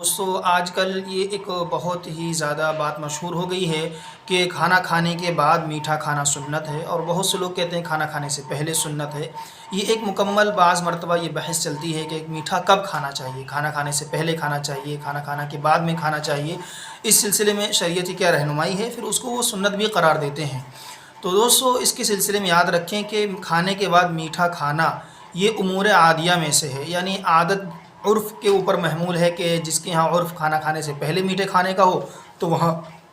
دوستو آج کل یہ ایک بہت ہی زیادہ بات مشہور ہو گئی ہے کہ کھانا کھانے کے بعد میٹھا کھانا سنت ہے، اور بہت سے لوگ کہتے ہیں کھانا کھانے سے پہلے سنت ہے۔ یہ ایک مکمل بعض مرتبہ یہ بحث چلتی ہے کہ میٹھا کب کھانا چاہیے، کھانا کھانے سے پہلے کھانا چاہیے، کھانا کھانا کے بعد میں کھانا چاہیے، اس سلسلے میں شریعت کی کیا رہنمائی ہے، پھر اس کو وہ سنت بھی قرار دیتے ہیں۔ تو دوستو اس کے سلسلے میں یاد رکھیں کہ کھانے کے بعد میٹھا کھانا یہ امور عادیہ میں سے ہے، یعنی عادت عرف کے اوپر محمول ہے کہ جس کے ہاں عرف کھانا کھانے سے پہلے میٹھے کھانے کا ہو تو وہاں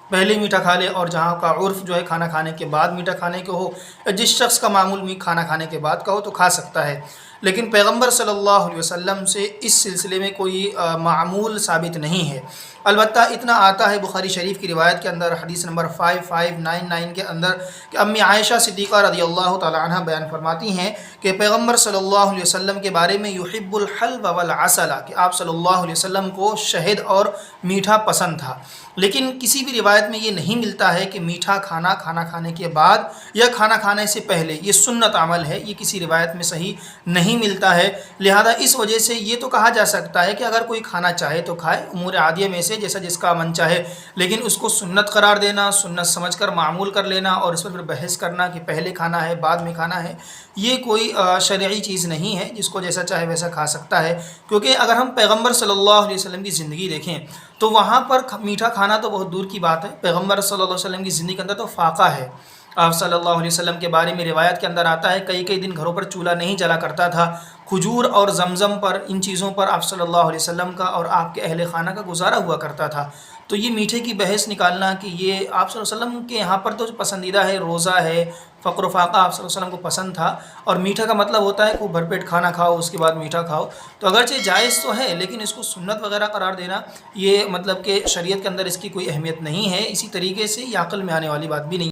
پہلے میٹھا کھا لے، اور جہاں کا عرف جو ہے کھانا کھانے کے بعد میٹھا کھانے کا ہو، یا جس شخص کا معمول کھانا کھانے کے بعد کا ہو تو کھا سکتا ہے۔ لیکن پیغمبر صلی اللہ علیہ وسلم سے اس سلسلے میں کوئی معمول ثابت نہیں ہے۔ البتہ اتنا آتا ہے بخاری شریف کی روایت کے اندر، حدیث نمبر 5599 کے اندر، کہ امی عائشہ صدیقہ رضی اللہ تعالی عنہ بیان فرماتی ہیں کہ پیغمبر صلی اللہ علیہ وسلم کے بارے میں یحب الحلو والعسل، کہ آپ صلی اللہ علیہ وسلم کو شہد اور میٹھا پسند تھا۔ لیکن کسی بھی روایت میں یہ نہیں ملتا ہے کہ میٹھا کھانا کھانا کھانے کے بعد یا کھانا کھانے سے پہلے یہ سنت عمل ہے، یہ کسی روایت میں صحیح نہیں ملتا ہے۔ لہذا اس وجہ سے یہ تو کہا جا سکتا ہے کہ اگر کوئی کھانا چاہے تو کھائے، امور عادیہ میں سے جیسا جس کا من چاہے، لیکن اس کو سنت قرار دینا، سنت سمجھ کر معمول کر لینا اور اس پر پھر بحث کرنا کہ پہلے کھانا ہے بعد میں کھانا ہے، یہ کوئی شرعی چیز نہیں ہے جس کو جیسا چاہے ویسا کھا سکتا ہے۔ کیونکہ اگر ہم پیغمبر صلی اللہ علیہ وسلم کی زندگی دیکھیں تو وہاں پر میٹھا کھانا تو بہت دور کی بات ہے، پیغمبر صلی اللہ علیہ وسلم کی زندگی کے اندر تو فاقہ ہے۔ آپ صلی اللہ علیہ وسلم کے بارے میں روایت کے اندر آتا ہے کئی کئی دن گھروں پر چولہا نہیں جلا کرتا تھا، کھجور اور زمزم پر، ان چیزوں پر آپ صلی اللہ علیہ وسلم کا اور آپ کے اہل خانہ کا گزارا ہوا کرتا تھا۔ تو یہ میٹھے کی بحث نکالنا کہ یہ آپ صلی اللہ علیہ وسلم کے یہاں پر تو پسندیدہ ہے، روزہ ہے، فقر و فاقہ آپ صلی اللہ علیہ وسلم کو پسند تھا، اور میٹھا کا مطلب ہوتا ہے کہ بھر پیٹ کھانا کھاؤ اس کے بعد میٹھا کھاؤ، تو اگرچہ جائز تو ہے لیکن اس کو سنت وغیرہ قرار دینا یہ مطلب کہ شریعت کے اندر اس کی کوئی اہمیت نہیں ہے، اسی طریقے سے یہ عقل میں آنے والی بات بھی نہیں۔